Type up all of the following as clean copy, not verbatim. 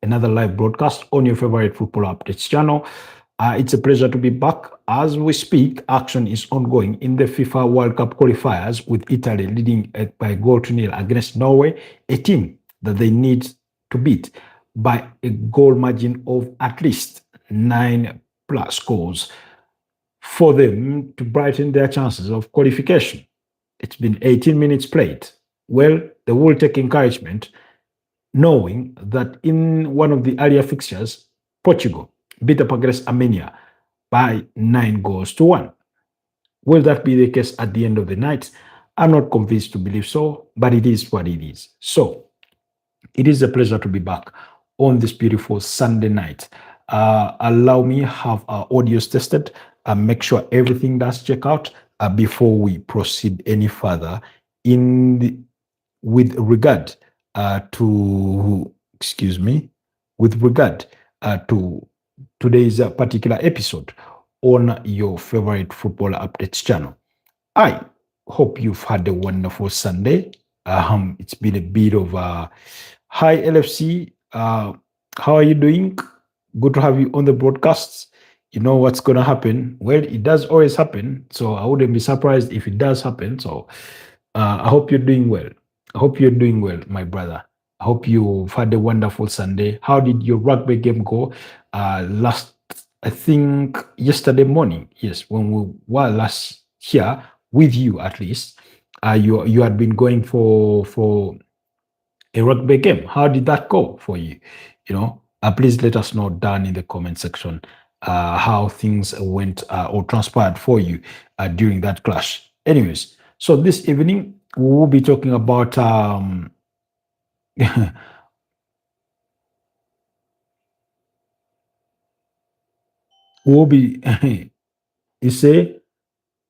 another live broadcast on your favorite football updates channel. It's a pleasure to be back. As we speak, action is ongoing in the FIFA World Cup qualifiers, with Italy leading by a goal to nil against Norway, a team that they need to beat by a goal margin of at least 9+ goals for them to brighten their chances of qualification. It's been 18 minutes played. Well, they will take encouragement knowing that in one of the earlier fixtures, Portugal beat up against Armenia by 9 goals to 1. Will that be the case at the end of the night? I'm not convinced to believe so, but it is what it is. So it is a pleasure to be back on this beautiful Sunday night. Allow me have our audios tested and make sure everything does check out before we proceed any further with regard to with regard to today's particular episode on your favorite football updates channel. I hope you've had a wonderful Sunday. It's been a bit of a hi LFC. How are you doing? Good to have you on the broadcasts. You know what's going to happen. Well, it does always happen, so I wouldn't be surprised if it does happen. So I hope you're doing well. I hope you're doing well, my brother. I hope you've had a wonderful Sunday. How did your rugby game go? I think yesterday morning, yes, when we were last here with you, at least, you had been going for a rugby game. How did that go for you? Please let us know down in the comment section how things went or transpired for you during that clash. Anyways, so this evening we will be talking about we'll be you say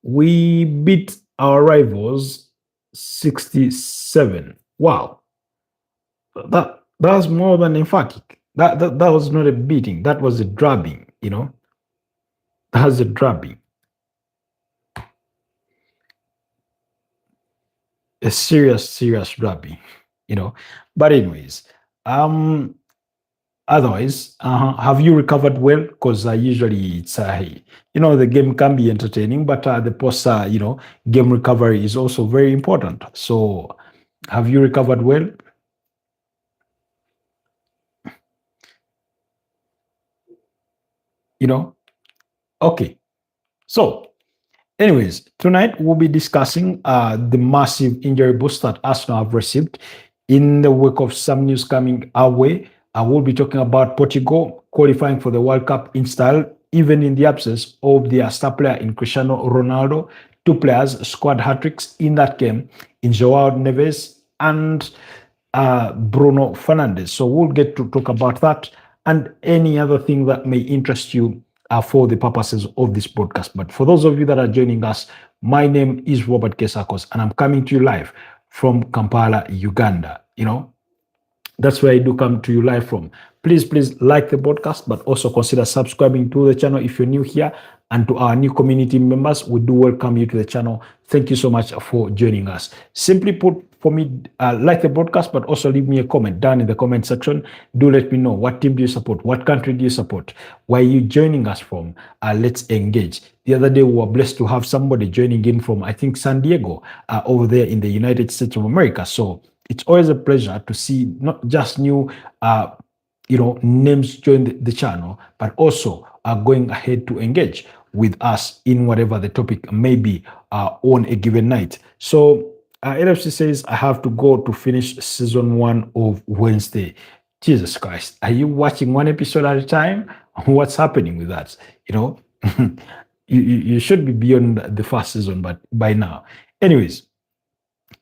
we beat our rivals 67. Wow, that's more than emphatic. That was not a beating. That was a drubbing. That's a drubbing. A serious drubbing. But anyways, otherwise, have you recovered well? Because usually it's the game can be entertaining, but the post game recovery is also very important. So, have you recovered well? Okay. So, anyways, tonight we'll be discussing the massive injury boost that Arsenal have received in the wake of some news coming our way. We'll be talking about Portugal qualifying for the World Cup in style, even in the absence of their star player in Cristiano Ronaldo. Two players scored hat-tricks in that game, in Joao Neves and Bruno Fernandes. So we'll get to talk about that and any other thing that may interest you for the purposes of this broadcast. But for those of you that are joining us, my name is Robert Kesakos, and I'm coming to you live from Kampala, Uganda. That's where I do come to you live from. Please like the podcast, but also consider subscribing to the channel if you're new here. And to our new community members, we do welcome you to the channel. Thank you so much for joining us. Simply put, for me, like the broadcast, but also leave me a comment down in the comment section. Do let me know, what team do you support? What country do you support? Where are you joining us from? Let's engage. The other day, we were blessed to have somebody joining in from, I think, San Diego, over there in the United States of America. So it's always a pleasure to see not just new names join the channel, but also going ahead to engage with us in whatever the topic may be on a given night. So LFC says, I have to go to finish season 1 of Wednesday. Jesus Christ, are you watching one episode at a time? What's happening with that? You should be beyond the first season, but by now. Anyways,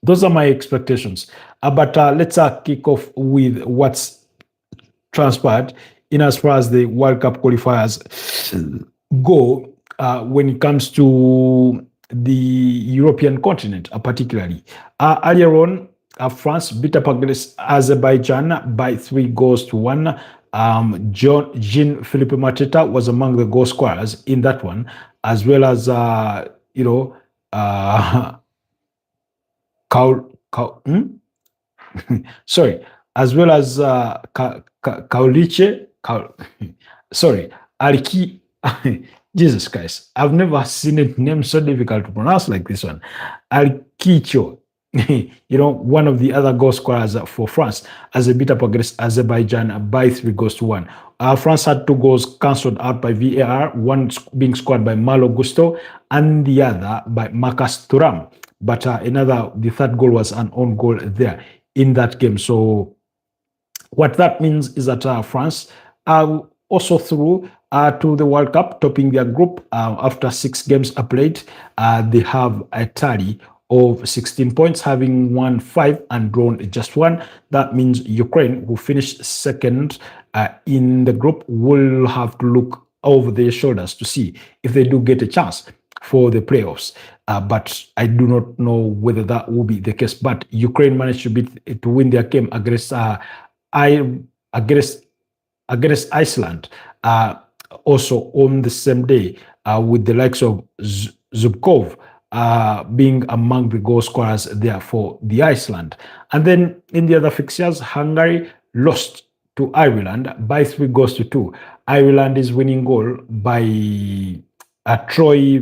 those are my expectations. But let's kick off with what's transpired in as far as the World Cup qualifiers go when it comes to the European continent, particularly. Earlier on, France beat up against Azerbaijan by 3 goals to 1. Jean-Philippe Mateta was among the goal scorers in that one, as well as, sorry, as well as Kauliche, sorry, Alki, Jesus Christ, I've never seen a name so difficult to pronounce like this one. Alkicho, one of the other goal scorers for France, as a beat up against Azerbaijan by 3 goals to 1. France had 2 goals cancelled out by VAR, one being scored by Malo Gusto and the other by Marcus Thuram. But the third goal was an own goal there in that game. So what that means is that France are also through to the World Cup, topping their group after 6 games are played. They have a tally of 16 points, having won 5 and drawn just 1. That means Ukraine, who finished second in the group, will have to look over their shoulders to see if they do get a chance for the playoffs. But I do not know whether that will be the case. But Ukraine managed to win their game against Iceland, also on the same day, with the likes of Zubkov being among the goal scorers there for the Iceland. And then in the other fixtures, Hungary lost to Ireland by 3 goals to 2. Ireland is winning goal by Troy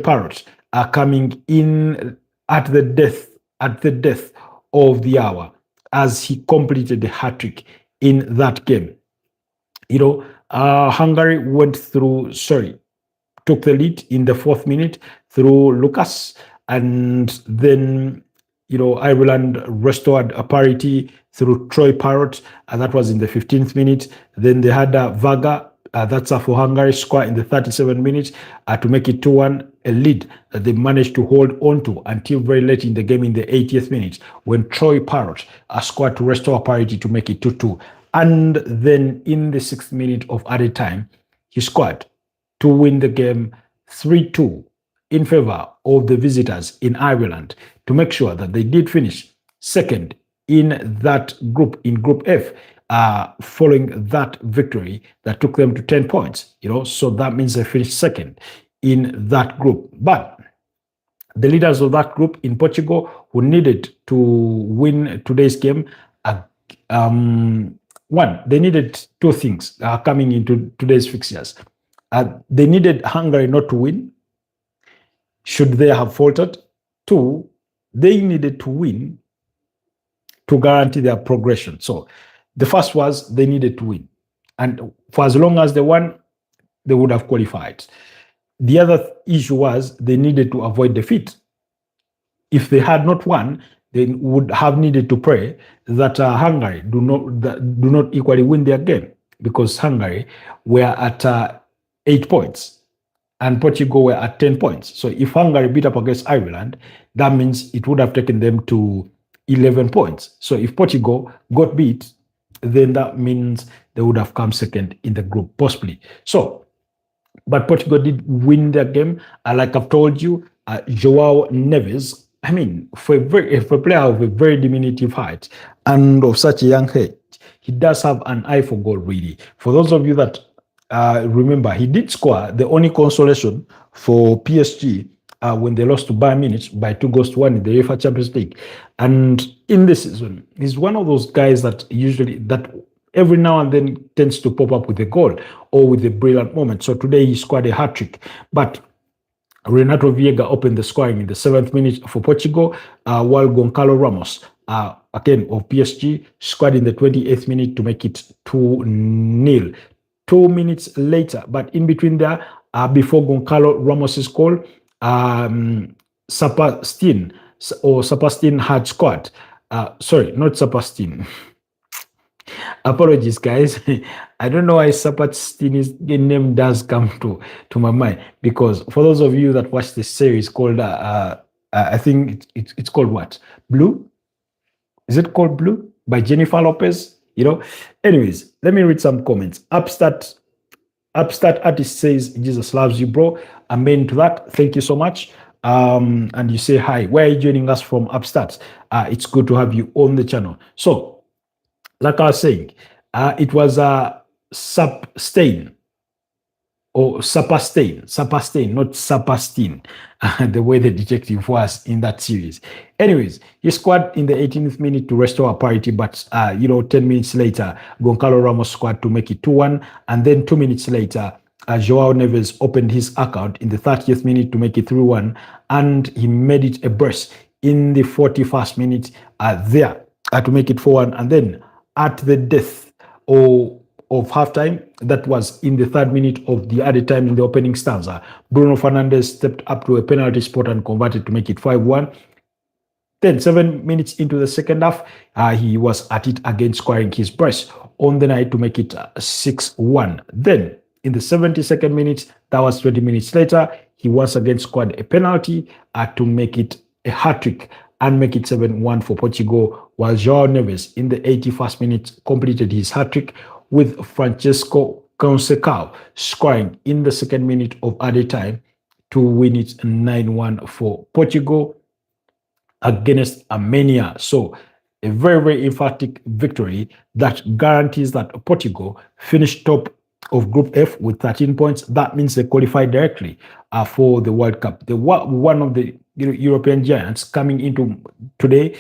Parrott coming in at the death of the hour, as he completed the hat-trick in that game. Hungary took the lead in the 4th minute through Lucas, and then Ireland restored a parity through Troy Parrott, and that was in the 15th minute. Then they had Vaga, that's for Hungary, score in the 37th minute to make it 2-1, a lead that they managed to hold on to until very late in the game in the 80th minute, when Troy Parrott scored to restore parity to make it 2-2. And then in the 6th minute of added time, he scored to win the game 3-2 in favor of the visitors in Ireland, to make sure that they did finish second in that group, in Group F, following that victory that took them to 10 points. So that means they finished second in that group. But the leaders of that group in Portugal, who needed to win today's game, one, they needed 2 things coming into today's fixtures. They needed Hungary not to win, should they have faltered. 2, they needed to win to guarantee their progression. So the first was they needed to win. And for as long as they won, they would have qualified. The other issue was they needed to avoid defeat. If they had not won, they would have needed to pray that Hungary do not equally win their game, because Hungary were at 8 points and Portugal were at 10 points. So if Hungary beat up against Ireland, that means it would have taken them to 11 points. So if Portugal got beat, then that means they would have come second in the group, possibly. So, but Portugal did win their game. Like I've told you, Joao Neves, for a player of a very diminutive height and of such a young age, he does have an eye for goal, really. For those of you that remember, he did score the only consolation for PSG when they lost to Bayern Munich by 2-1 in the UEFA Champions League. And in this season, he's one of those guys that every now and then tends to pop up with a goal or with a brilliant moment. So today he scored a hat-trick. But Renato Viega opened the scoring in the 7th minute for Portugal, while Goncalo Ramos, again of PSG, scored in the 28th minute to make it 2-0. 2 minutes later, but in between there, before Goncalo Ramos's goal, Sapastin had scored. Sorry, not Sapastin. Apologies, guys. I don't know why Sapastin's name does come to my mind, because for those of you that watch this series called, I think it's called what? Blue? Is it called Blue? By Jennifer Lopez? Anyways, let me read some comments. Upstart artist says, Jesus loves you, bro. Amen to that. Thank you so much. And you say hi. Where are you joining us from, Upstart? It's good to have you on the channel. So, like I was saying, it was Sapstain. or Sapastain, not Sapastin, the way the detective was in that series. Anyways, he scored in the 18th minute to restore parity, but 10 minutes later, Goncalo Ramos scored to make it 2-1, and then 2 minutes later, Joao Neves opened his account in the 30th minute to make it 3-1, and he made it a burst in the 41st minute there to make it 4-1, and then at the death of halftime, that was in the 3rd minute of the added time in the opening stanza, Bruno Fernandes stepped up to a penalty spot and converted to make it 5-1. Then, 7 minutes into the second half, he was at it again, scoring his brace on the night to make it 6-1. Then, in the 72nd minute, that was 20 minutes later, he once again scored a penalty to make it a hat-trick and make it 7-1 for Portugal, while Joao Neves in the 81st minute completed his hat-trick with Francesco Conceição scoring in the 2nd minute of added time to win it 9-1 for Portugal against Armenia. So a very, very emphatic victory that guarantees that Portugal finished top of Group F with 13 points. That means they qualified directly for the World Cup. One of the European giants coming into today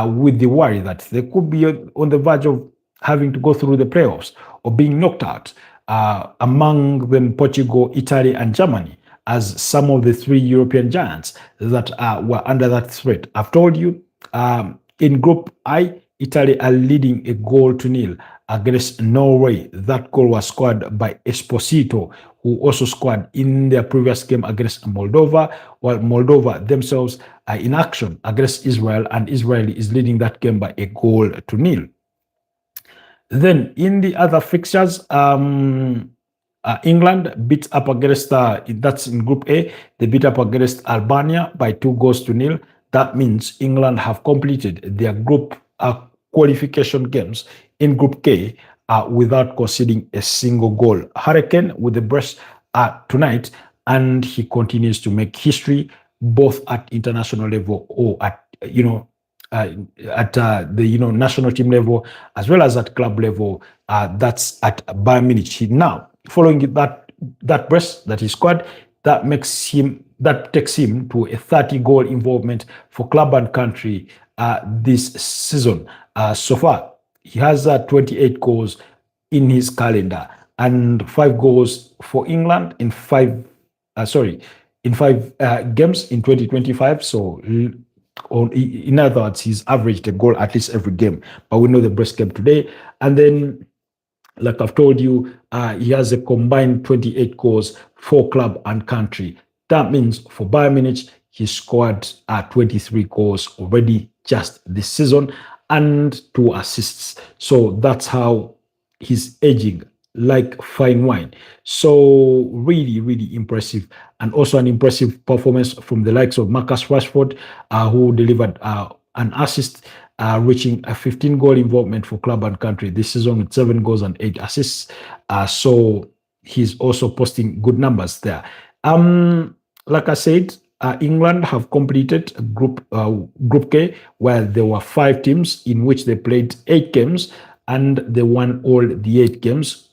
with the worry that they could be on the verge of having to go through the playoffs or being knocked out, among them Portugal, Italy, and Germany, as some of the 3 European giants that were under that threat. I've told you, in Group I, Italy are leading 1-0 against Norway. That goal was scored by Esposito, who also scored in their previous game against Moldova, while Moldova themselves are in action against Israel, and Israel is leading that game by 1-0. Then in the other fixtures, England beat up against, that's in Group A, they beat up against Albania by 2-0. That means England have completed their group qualification games in Group K without conceding a single goal. Hurricane with the brace tonight, and he continues to make history both at international level or at the national team level as well as at club level. That's at Bayern Munich. Now, following that brace that he scored, that takes him to a 30-goal involvement for club and country this season. So far, he has 28 goals in his calendar and 5 goals for England in 5 games in 2025. So, in other words, he's averaged a goal at least every game. But we know the brace came today, and then, like I've told you, he has a combined 28 goals for club and country. That means for Bayern Munich, he scored 23 goals already just this season and 2 assists. So that's how he's aging like fine wine. So really, really impressive. And also an impressive performance from the likes of Marcus Rashford, who delivered an assist, reaching a 15-goal involvement for club and country this season with 7 goals and 8 assists. So he's also posting good numbers there. Like I said, England have completed Group K, where there were 5 teams in which they played 8 games, and they won all the 8 games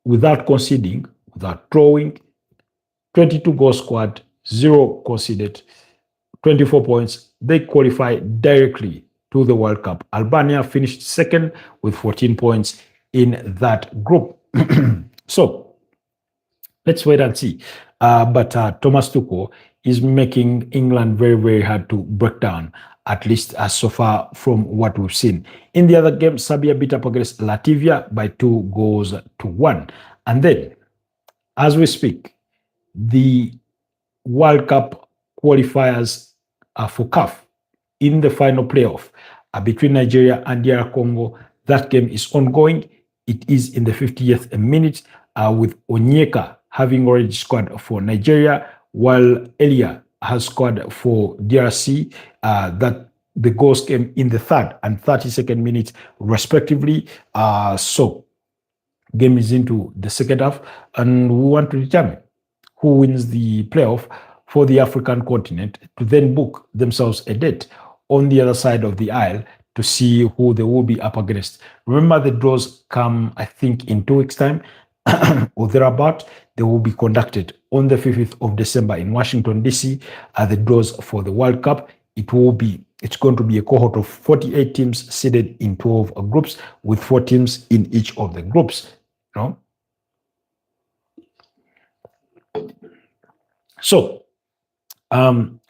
without conceding, without drawing. 22 goals scored, 0 conceded, 24 points. They qualified directly to the World Cup. Albania finished second with 14 points in that group. So let's wait and see. But Thomas Tuchel is making England very, very hard to break down, at least so far from what we've seen. In the other game, Serbia beat up against Latvia by 2-1. And then, as we speak, the World Cup qualifiers for CAF in the final playoff between Nigeria and DR Congo. That game is ongoing. It is in the 50th minute with Onyeka having already scored for Nigeria, while Elia has scored for DRC. That the goals came in the 3rd and 32nd minute, respectively. So, game is into the second half, and we want to determine who wins the playoff for the African continent to then book themselves a date on the other side of the aisle to see who they will be up against. Remember, the draws come, I think, in 2 weeks' time. or thereabout, they will be conducted on the 5th of December in Washington, D.C. The draws for the World Cup. It's going to be a cohort of 48 teams seeded in 12 groups with 4 teams in each of the groups. You know? So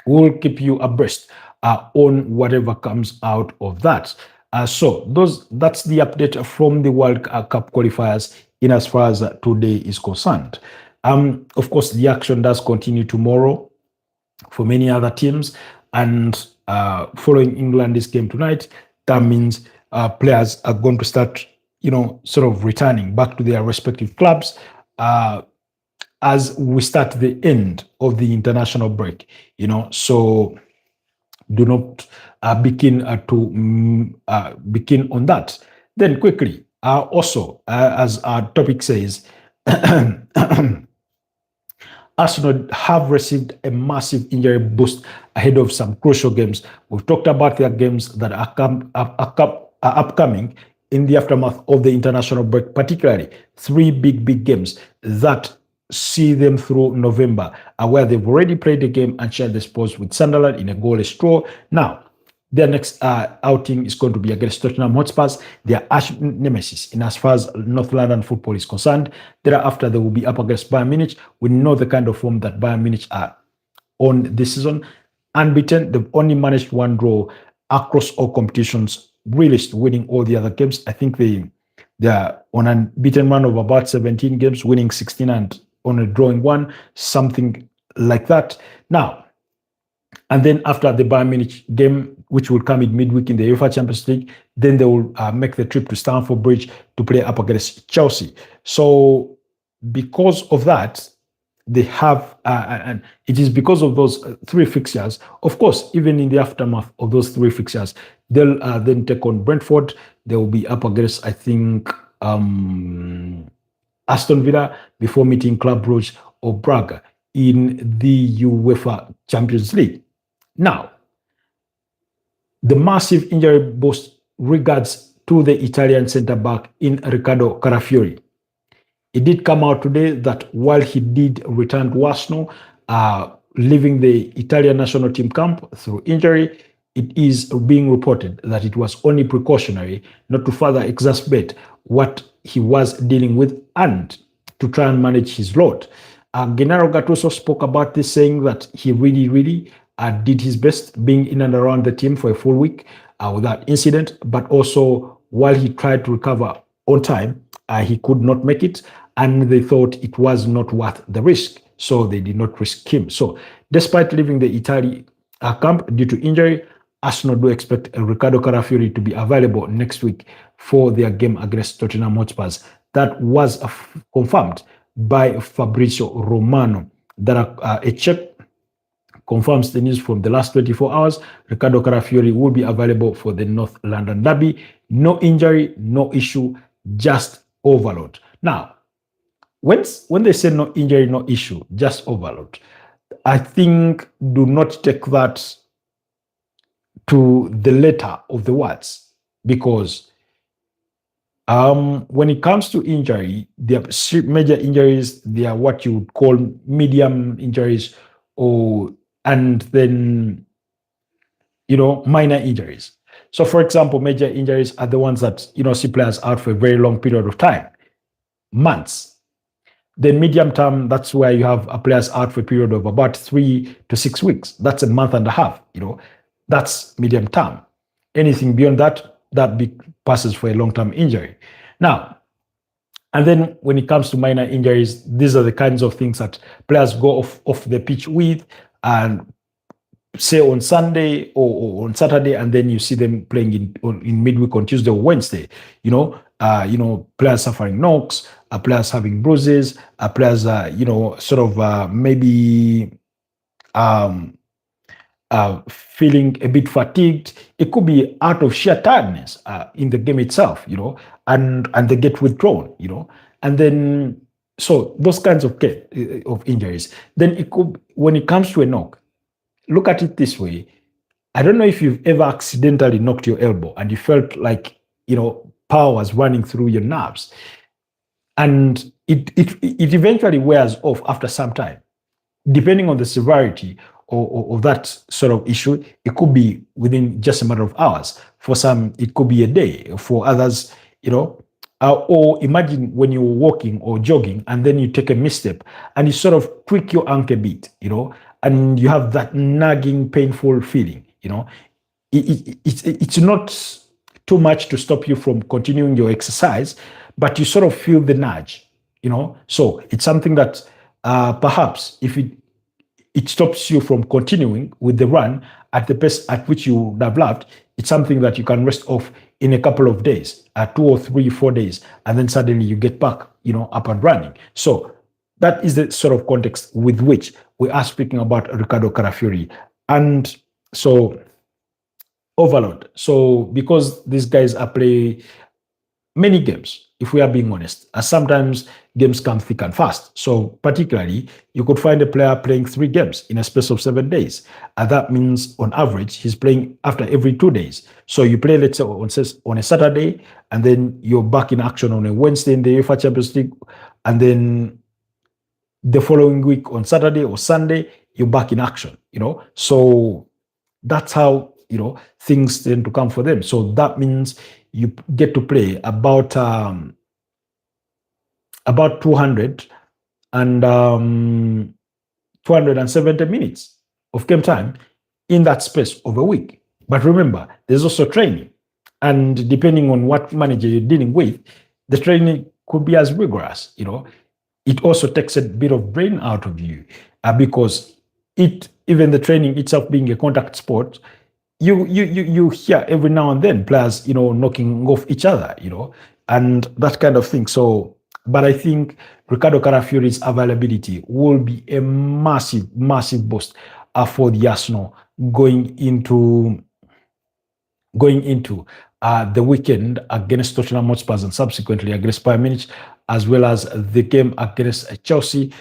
we'll keep you abreast on whatever comes out of that. That's the update from the World Cup qualifiers in as far as today is concerned. Of course, the action does continue tomorrow for many other teams, and following England's game tonight, that means players are going to start, sort of returning back to their respective clubs as we start the end of the international break. So do not begin on that. Then quickly, also, as our topic says, Arsenal have received a massive injury boost ahead of some crucial games. We've talked about their games that are upcoming in the aftermath of the international break, particularly 3 big games that see them through November, where they've already played the game and shared the spoils with Sunderland in a goalless draw. Now, their next outing is going to be against Tottenham Hotspurs, their arch nemesis in as far as North London football is concerned. Thereafter, they will be up against Bayern Munich. We know the kind of form that Bayern Munich are on this season. Unbeaten, they've only managed 1 draw across all competitions, really winning all the other games. I think they are on an unbeaten run of about 17 games, winning 16 and on a drawing 1, something like that. Now, and then after the Bayern Munich game, which will come in midweek in the UEFA Champions League, then they will make the trip to Stamford Bridge to play up against Chelsea. So because of that, they have, and it is because of those 3 fixtures. Of course, even in the aftermath of those 3 fixtures, they'll then take on Brentford. They will be up against, I think, Aston Villa before meeting Club Brugge or Braga in the UEFA Champions League. Now, the massive injury boost regards to the Italian centre-back in Riccardo Carafiori. It did come out today that while he did return to Arsenal, leaving the Italian national team camp through injury, it is being reported that it was only precautionary, not to further exacerbate what he was dealing with and to try and manage his load. Gennaro Gattuso spoke about this, saying that he really did his best being in and around the team for a full week without incident, but also while he tried to recover on time, he could not make it, and they thought it was not worth the risk, so they did not risk him. So despite leaving the Italy camp due to injury, Arsenal do expect Riccardo Carafiori to be available next week for their game against Tottenham Hotspurs. That was confirmed by Fabrizio Romano. That a check confirms the news from the last 24 hours. Riccardo Carafiori will be available for the North London derby. No injury, no issue, just overload. Now, when they say no injury, no issue, just overload, I think do not take that to the letter of the words, because when it comes to injury, there are major injuries, they are what you would call medium injuries, and then minor injuries. So for example, major injuries are the ones that see players out for a very long period of time, months. Then medium term, that's where you have players out for a period of about 3 to 6 weeks. That's a month and a half. That's medium term. Anything beyond that passes for a long-term injury. Now, and then when it comes to minor injuries, these are the kinds of things that players go off the pitch with, and say on Sunday or on Saturday, and then you see them playing in midweek on Tuesday or Wednesday. Players suffering knocks, players having bruises, players maybe feeling a bit fatigued. It could be out of sheer tiredness in the game itself, and they get withdrawn, and then so those kinds of injuries. Then it could, when it comes to a knock, look at it this way. I don't know if you've ever accidentally knocked your elbow and you felt like power was running through your nerves, and it eventually wears off after some time, depending on the severity of that sort of issue. It could be within just a matter of hours. For some, it could be a day. For others, you know, or imagine when you're walking or jogging and then you take a misstep and you sort of tweak your ankle bit, and you have that nagging, painful feeling, it's not too much to stop you from continuing your exercise, but you sort of feel the nudge, So it's something that perhaps if it stops you from continuing with the run at the pace at which you would have loved, it's something that you can rest off in a couple of days, 2 or 3, 4 days, and then suddenly you get back, up and running. So that is the sort of context with which we are speaking about Ricardo Carafiori. And so overload. So because these guys are play many games, if we are being honest, sometimes games come thick and fast. So particularly, you could find a player playing 3 games in a space of 7 days. And that means on average, he's playing after every 2 days. So you play, let's say, on a Saturday, and then you're back in action on a Wednesday in the UEFA Champions League. And then the following week on Saturday or Sunday, you're back in action, So that's how, things tend to come for them. So that means you get to play about 200 and 270 minutes of game time in that space of a week. But remember, there's also training. And depending on what manager you're dealing with, the training could be as rigorous, It also takes a bit of brain out of you because even the training itself being a contact sport, you hear every now and then players, knocking off each other, and that kind of thing. So, but I think Ricardo Carafiori's availability will be a massive, massive boost for the Arsenal going into the weekend against Tottenham Hotspur and subsequently against Bayern Munich, as well as the game against Chelsea,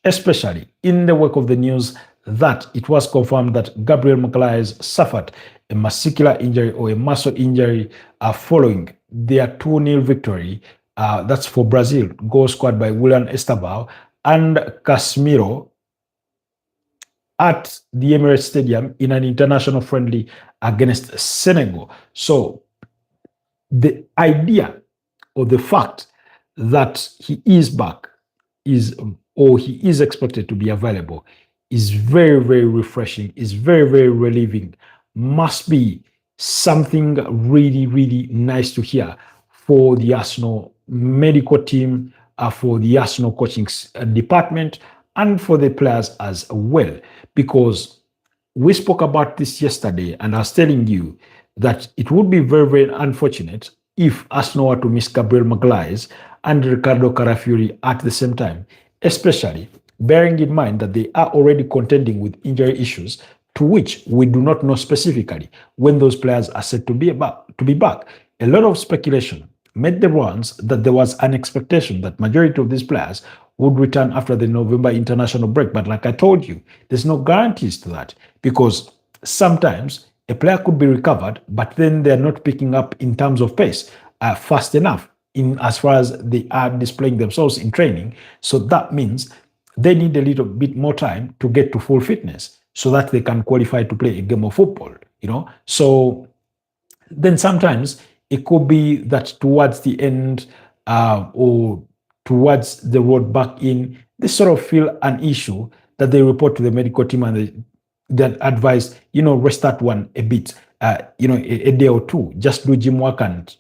especially in the wake of the news that it was confirmed that Gabriel Magalhaes suffered a muscular injury or a muscle injury following their 2-0 victory. That's for Brazil, goal scored by Willian Estaval and Casemiro at the Emirates Stadium in an international friendly against Senegal. So the idea or the fact that he is back he is expected to be available is very, very refreshing, is very, very relieving, must be something really, really nice to hear for the Arsenal medical team, for the Arsenal coaching department, and for the players as well. Because we spoke about this yesterday, and I was telling you that it would be very, very unfortunate if Arsenal were to miss Gabriel Magalhaes and Ricardo Carafiori at the same time, especially bearing in mind that they are already contending with injury issues to which we do not know specifically when those players are set to be back. A lot of speculation made the rounds that there was an expectation that majority of these players would return after the November international break. But like I told you, there's no guarantees to that because sometimes a player could be recovered, but then they're not picking up in terms of pace fast enough in as far as they are displaying themselves in training. So that means they need a little bit more time to get to full fitness so that they can qualify to play a game of football, So then sometimes it could be that towards the end or towards the road back in, they sort of feel an issue that they report to the medical team and that advise, restart one a bit, a day or two, just do gym work and,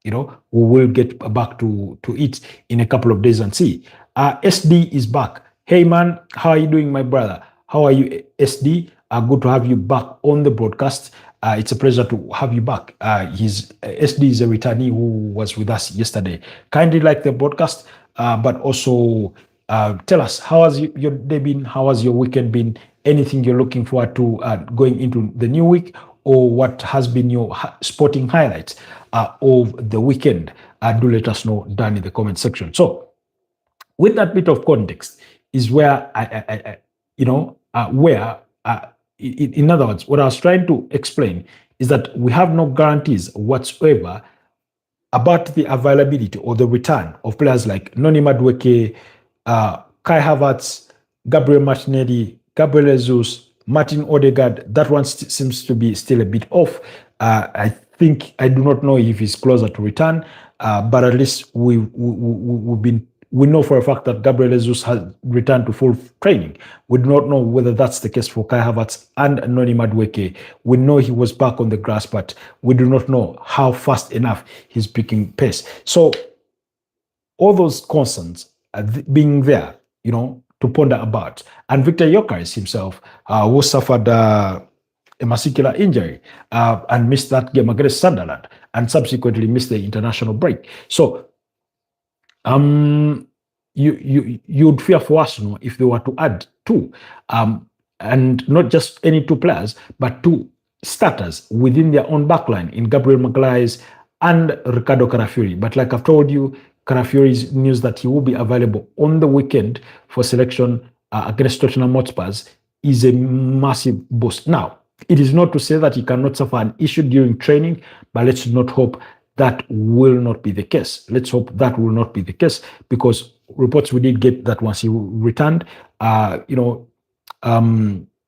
we will get back to it in a couple of days and see. SD is back. Hey man, how are you doing, my brother? How are you, SD? Good to have you back on the broadcast. It's a pleasure to have you back. SD is a returnee who was with us yesterday. Kindly like the broadcast, but also tell us, how has your day been? How has your weekend been? Anything you're looking forward to going into the new week, or what has been your sporting highlights of the weekend? Do let us know down in the comment section. So with that bit of context is where in other words, what I was trying to explain is that we have no guarantees whatsoever about the availability or the return of players like Noni Madueke, Kai Havertz, Gabriel Martinelli, Gabriel Jesus, Martin Odegaard. That one seems to be still a bit off. I think I do not know if he's closer to return, but at least we know for a fact that Gabriel Jesus has returned to full training. We do not know whether that's the case for Kai Havertz and Noni Madueke. We know he was back on the grass, but we do not know how fast enough he's picking pace. So all those concerns being there, to ponder about. And Victor Yokeres himself, who suffered a muscular injury and missed that game against Sunderland and subsequently missed the international break. So you'd fear for Arsenal if they were to add two, and not just any two players, but two starters within their own backline in Gabriel Magalhaes and Ricardo Carafiori. But like I've told you, Carafiori's news that he will be available on the weekend for selection against Tottenham Hotspurs is a massive boost. Now, it is not to say that he cannot suffer an issue during training, but let's not hope that will not be the case. Let's hope that will not be the case, because reports we did get that once he returned,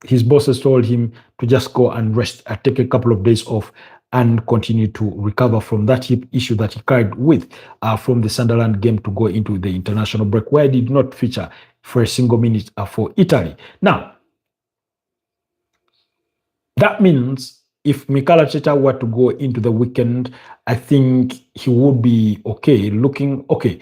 his bosses told him to just go and rest, take a couple of days off, and continue to recover from that hip issue that he carried with from the Sunderland game to go into the international break, where he did not feature for a single minute for Italy. Now, that means if Mikel Arteta were to go into the weekend, I think he would be okay, looking okay.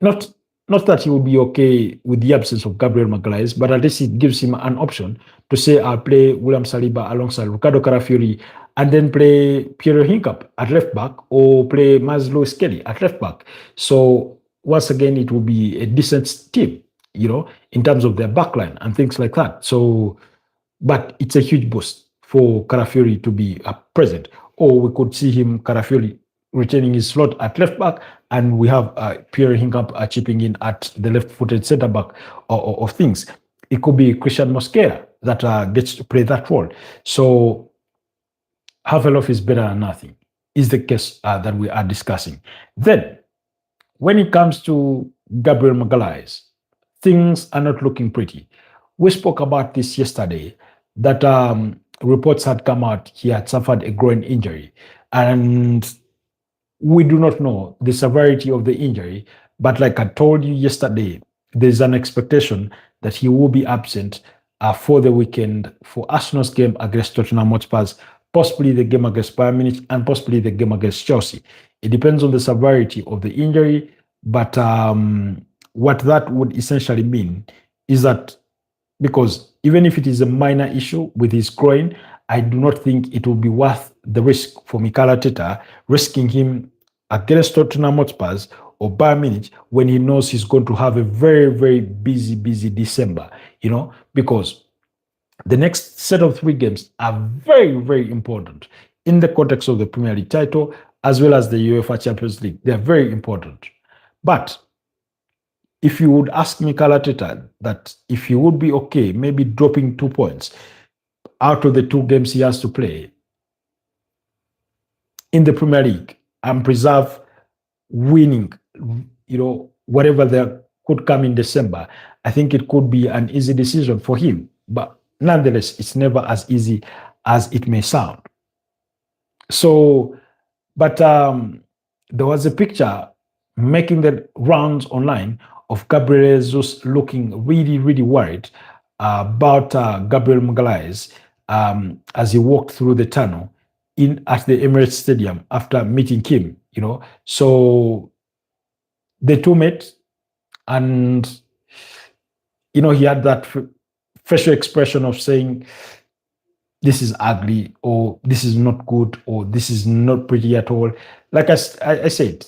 Not that he would be okay with the absence of Gabriel Magalhaes, but at least it gives him an option to say, I'll play William Saliba alongside Ricardo Carafiori, and then play Pierre Hincap at left back, or play Maslow Skelly at left back. So once again, it will be a decent team, in terms of their backline and things like that. So, but it's a huge boost for Carafiori to be present. Or we could see him, Carafiori, retaining his slot at left back, and we have Pierre Hincap chipping in at the left-footed centre back of things. It could be Christian Mosquera that gets to play that role. So Haveloff is better than nothing, is the case that we are discussing. Then, when it comes to Gabriel Magalhaes, things are not looking pretty. We spoke about this yesterday, that reports had come out he had suffered a groin injury, and we do not know the severity of the injury, but like I told you yesterday, there's an expectation that he will be absent for the weekend for Arsenal's game against Tottenham Hotspurs, possibly the game against Bayern Munich, and possibly the game against Chelsea. It depends on the severity of the injury, but what that would essentially mean is that, because even if it is a minor issue with his groin, I do not think it will be worth the risk for Mikel Arteta risking him against Tottenham Hotspurs or Bayern Munich when he knows he's going to have a very, very busy December, because the next set of 3 games are very, very important in the context of the Premier League title as well as the UEFA Champions League. They're very important. But if you would ask Mikel Arteta that if he would be okay, maybe dropping 2 points out of the 2 games he has to play in the Premier League and preserve winning, whatever there could come in December, I think it could be an easy decision for him. But nonetheless, it's never as easy as it may sound. So, but there was a picture making the rounds online of Gabriel Jesus looking really, really worried about Gabriel Magalhaes as he walked through the tunnel at the Emirates Stadium after meeting him, So the 2 met, and, he had that facial expression of saying, this is ugly, or this is not good, or this is not pretty at all. Like I said,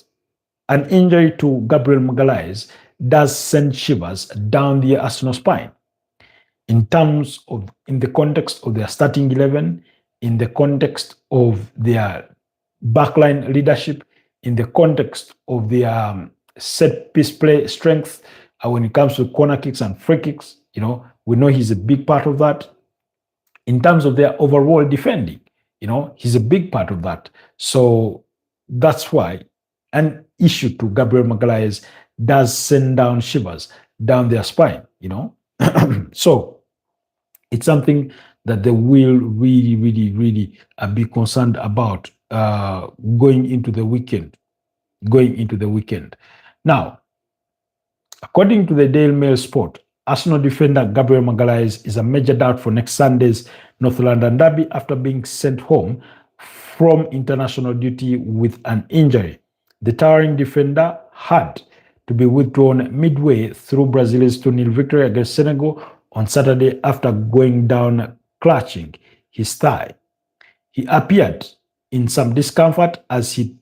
an injury to Gabriel Magalhaes does send shivers down the Arsenal spine in the context of their starting 11, in the context of their backline leadership, in the context of their set piece play strength when it comes to corner kicks and free kicks. We know he's a big part of that. In terms of their overall defending, he's a big part of that. So that's why an issue to Gabriel Magalhaes does send down shivers down their spine, So it's something that they will really, really, really be concerned about going into the weekend. Now, according to the Daily Mail Sport, Arsenal defender Gabriel Magalhaes is a major doubt for next Sunday's North London derby after being sent home from international duty with an injury. The towering defender had to be withdrawn midway through Brazil's 2-0 victory against Senegal on Saturday after going down clutching his thigh. He appeared in some discomfort as he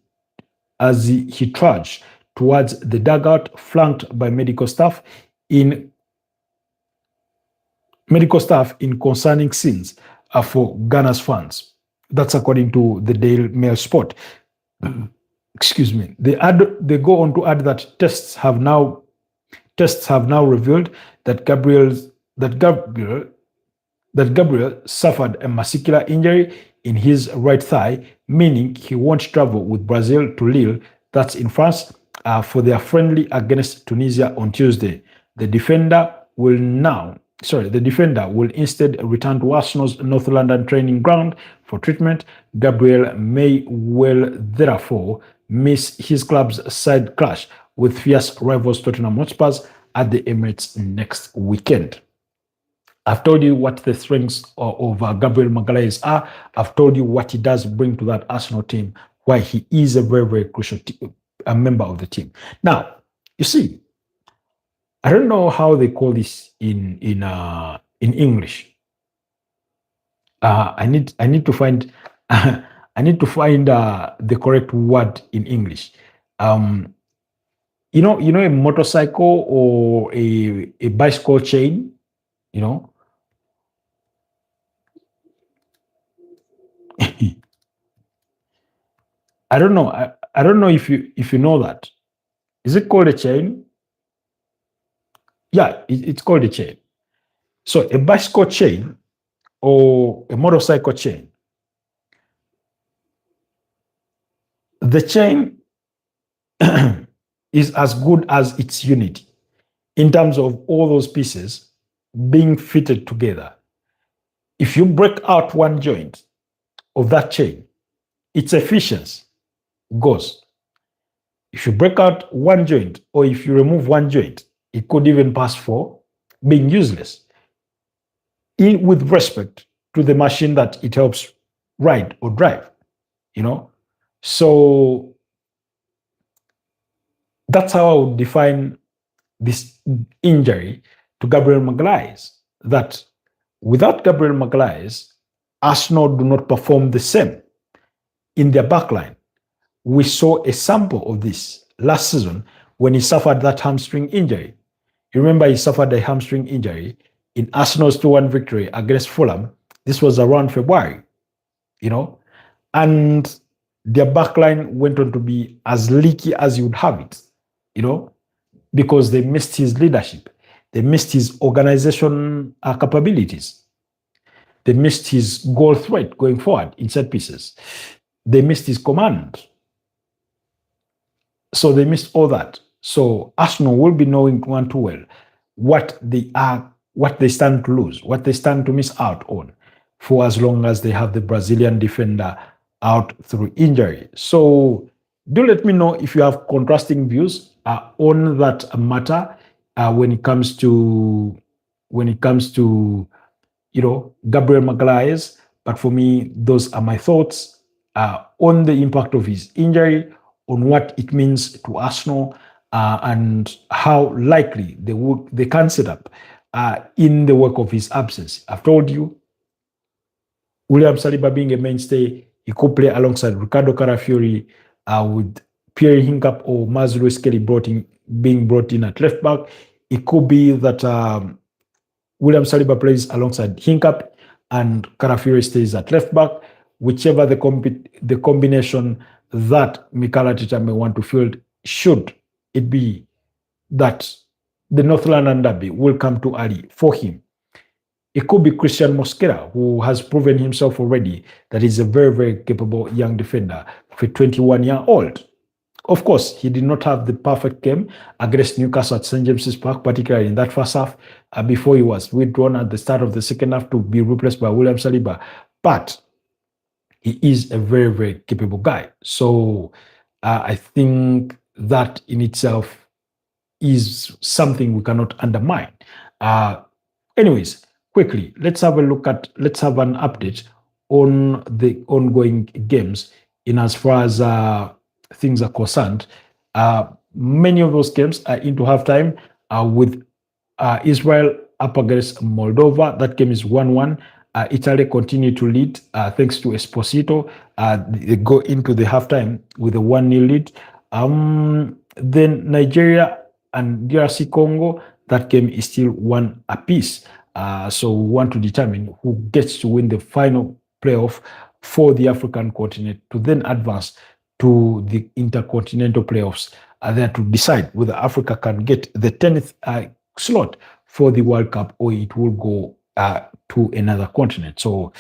trudged towards the dugout, flanked by medical staff in concerning scenes for Ghana's fans. That's according to the Daily Mail Sport. Excuse me. They go on to add that tests have now revealed that Gabriel suffered a muscular injury in his right thigh, meaning he won't travel with Brazil to Lille, that's in France, for their friendly against Tunisia on Tuesday. The defender will instead return to Arsenal's North London training ground for treatment. Gabriel may well therefore miss his club's side clash with fierce rivals Tottenham Hotspur at the Emirates next weekend. I've told you what the strengths of Gabriel Magalhaes are. I've told you what he does bring to that Arsenal team, why he is a very, very crucial a member of the team. Now, you see, I don't know how they call this in English. I need to find I need to find the correct word in English. A motorcycle or a bicycle chain. I don't know. I don't know if you know that. Is it called a chain? Yeah, it's called a chain. So a bicycle chain or a motorcycle chain. The chain is as good as its unity in terms of all those pieces being fitted together. If you break out one joint of that chain, its efficiency goes. If you break out one joint or if you remove one joint, it could even pass for being useless with respect to the machine that it helps ride or drive, So that's how I would define this injury to Gabriel Magalhaes, that without Gabriel Magalhaes, Arsenal do not perform the same in their backline. We saw a sample of this last season when he suffered that hamstring injury. You remember he suffered a hamstring injury in Arsenal's 2-1 victory against Fulham. This was around February, and their backline went on to be as leaky as you would have it, because they missed his leadership. They missed his organization capabilities. They missed his goal threat going forward in set pieces. They missed his command. So they missed all that. So Arsenal will be knowing one too well what they stand to lose, what they stand to miss out on for as long as they have the Brazilian defender out through injury. So do let me know if you have contrasting views on that matter when it comes to Gabriel Magalhaes. But for me, those are my thoughts on the impact of his injury, on what it means to Arsenal, and how likely they can set up in the wake of his absence. I've told you, William Saliba being a mainstay, he could play alongside Ricardo Carafiori with Pierre Hincap or Mazlou Kelly being brought in at left back. It could be that William Saliba plays alongside Hincap and Carafiori stays at left back, whichever the combination that Mikel Arteta may want to field, should it be that the North London derby will come too early for him. It could be Christian Mosquera, who has proven himself already that he's a very, very capable young defender for a 21-year-old. Of course, he did not have the perfect game against Newcastle at St. James's Park, particularly in that first half, before he was withdrawn at the start of the second half to be replaced by William Saliba. But he is a very, very capable guy. So I think that in itself is something we cannot undermine. Uh, Anyways, quickly, let's have an update on the ongoing games in as far as things are concerned. Many of those games are into halftime with Israel up against Moldova. That game is 1-1. Italy continue to lead thanks to Esposito. They go into the halftime with a 1-0 lead. Then Nigeria and DRC Congo, that game is still one apiece. So we want to determine who gets to win the final playoff for the African continent to then advance to the intercontinental playoffs there to decide whether Africa can get the 10th slot for the World Cup or it will go to another continent. So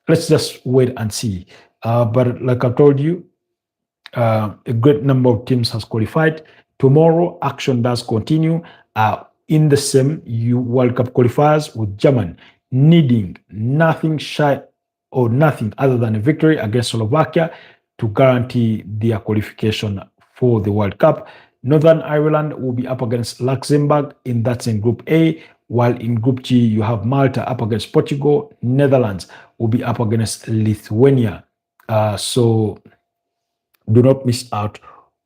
let's just wait and see. But like I told you, a great number of teams has qualified. Tomorrow, action does continue in the same World Cup qualifiers with Germany needing nothing shy or nothing other than a victory against Slovakia to guarantee their qualification for the World Cup. Northern Ireland will be up against Luxembourg in that's in Group A, while in Group G you have Malta up against Portugal. Netherlands will be up against Lithuania. So do not miss out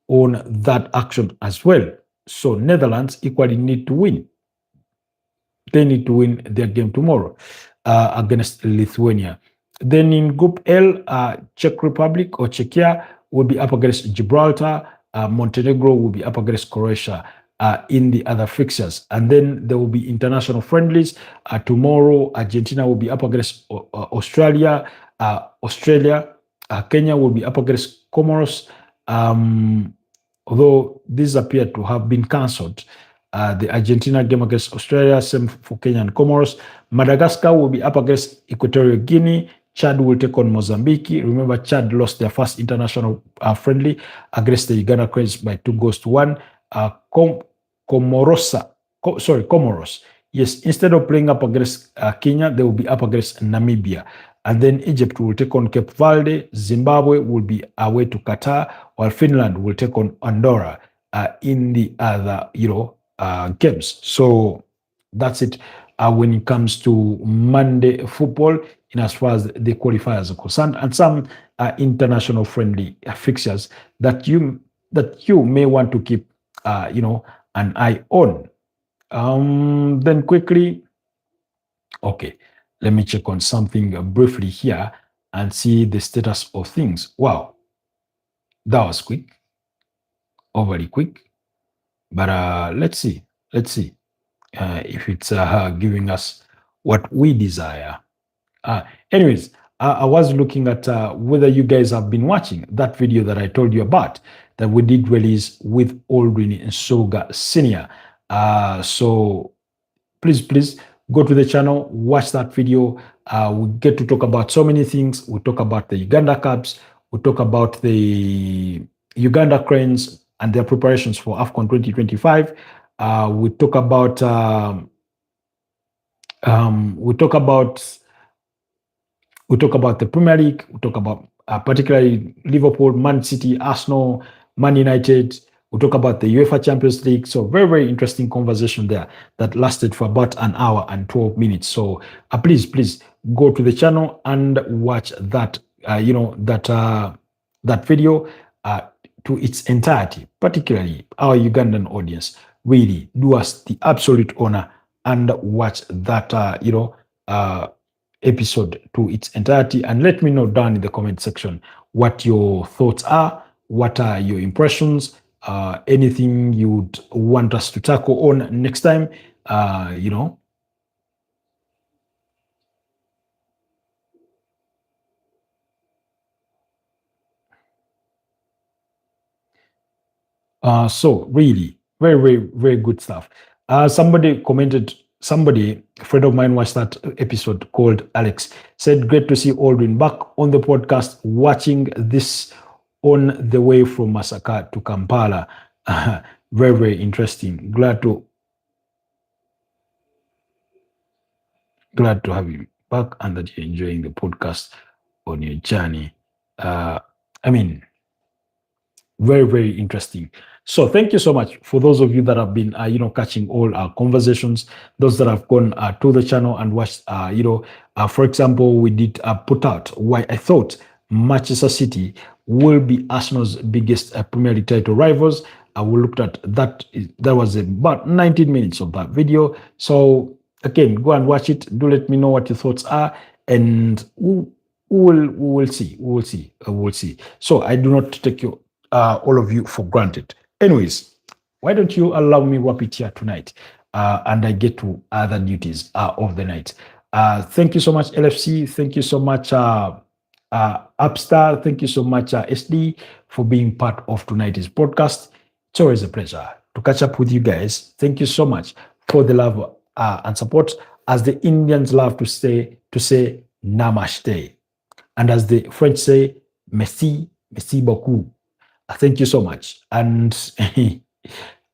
on that action as well. So Netherlands equally need to win. They need to win their game tomorrow against Lithuania. Then in Group L, Czech Republic or Czechia will be up against Gibraltar. Montenegro will be up against Croatia in the other fixtures. And then there will be international friendlies. Tomorrow, Argentina will be up against Australia. Kenya will be up against Comoros. Although these appear to have been cancelled. The Argentina game against Australia, same for Kenya and Comoros. Madagascar will be up against Equatorial Guinea. Chad will take on Mozambique. Remember, Chad lost their first international friendly against the Uganda Cranes by 2-1. Comoros. Yes, instead of playing up against Kenya, they will be up against Namibia. And then Egypt will take on Cape Verde. Zimbabwe will be away to Qatar, while Finland will take on Andorra in the other, games. So that's it when it comes to Monday football in as far as the qualifiers are concerned, and some international friendly fixtures that you may want to keep an eye on. Then quickly, okay, let me check on something briefly here and see the status of things. Wow, that was quick, overly quick. But let's see if it's giving us what we desire. Anyways, I was looking at whether you guys have been watching that video that I told you about that we did release with Aldrin Nsoga Senior. So please go to the channel, watch that video. We get to talk about so many things. We talk about the Uganda Cubs. We talk about the Uganda Cranes and their preparations for AFCON 2025. We talk about the Premier League. We talk about particularly Liverpool, Man City, Arsenal, Man United. We talk about the UEFA Champions League. So very, very interesting conversation there that lasted for about an hour and 12 minutes. So please go to the channel and watch that, that video to its entirety, particularly our Ugandan audience. Really do us the absolute honor and watch that, episode to its entirety, and let me know down in the comment section what your thoughts are, what are your impressions, anything you'd want us to tackle on next time, So really, very, very, very good stuff. Somebody commented, a friend of mine watched that episode called Alex, said, great to see Aldrin back on the podcast, watching this on the way from Masaka to Kampala. Very, very interesting. Glad to have you back and that you're enjoying the podcast on your journey. Uh, I mean, very, very interesting. So thank you so much for those of you that have been, catching all our conversations, those that have gone to the channel and watched, for example, we did put out why I thought Manchester City will be Arsenal's biggest Premier League title rivals. We looked at that. That was about 19 minutes of that video. So again, go and watch it. Do let me know what your thoughts are, and we will see. We will see. So I do not take all of you for granted. Anyways, why don't you allow me wrap it here tonight, and I get to other duties of the night. Thank you so much, LFC. Thank you so much, Upstar. Thank you so much, SD, for being part of tonight's podcast. It's always a pleasure to catch up with you guys. Thank you so much for the love and support. As the Indians love to say namaste, and as the French say, merci beaucoup. Thank you so much. And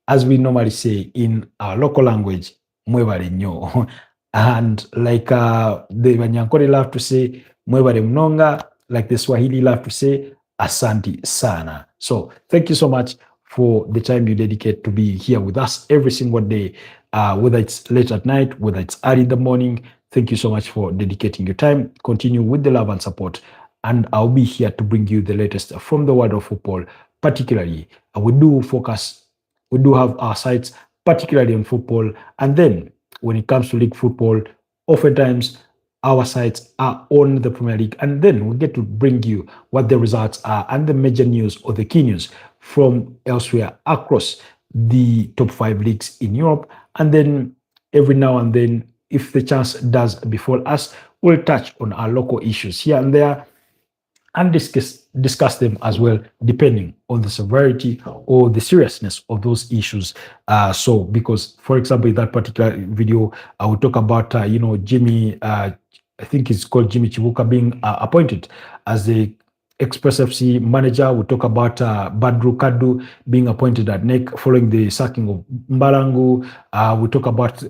as we normally say in our local language, mwebale nnyo. And like the Wanyankore love to say, mwebale mnonga, like the Swahili love to say, asanti sana. So thank you so much for the time you dedicate to be here with us every single day, whether it's late at night, whether it's early in the morning. Thank you so much for dedicating your time. Continue with the love and support. And I'll be here to bring you the latest from the world of football, particularly. We do have our sites, particularly in football. And then when it comes to league football, oftentimes our sites are on the Premier League. And then we get to bring you what the results are and the major news or the key news from elsewhere across the top 5 leagues in Europe. And then every now and then, if the chance does befall us, we'll touch on our local issues here and there and discuss them as well, depending on the severity or the seriousness of those issues. So, because, for example, in that particular video, I will talk about, Jimmy, I think it's called Jimmy Chivuka, being appointed as the Express FC manager. We talk about Badru Kadu being appointed at NEC following the sacking of Mbalangu. We talk about,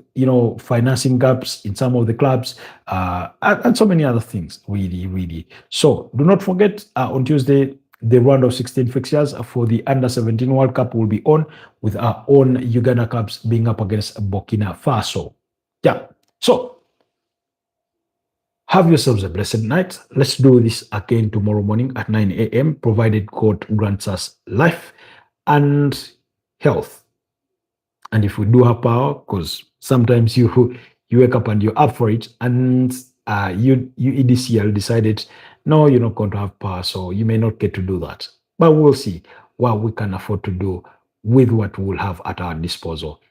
financing gaps in some of the clubs, and so many other things, really. So do not forget, on Tuesday, the round of 16 fixtures for the Under-17 World Cup will be on, with our own Uganda clubs being up against Burkina Faso. Yeah. So have yourselves a blessed night. Let's do this again tomorrow morning at 9 a.m., provided God grants us life and health. And if we do have power, because sometimes you wake up and you're up for it, and you EDCL decided, no, you're not going to have power, so you may not get to do that. But we'll see what we can afford to do with what we'll have at our disposal.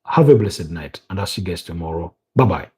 Have a blessed night, and I'll see you guys tomorrow. Bye-bye.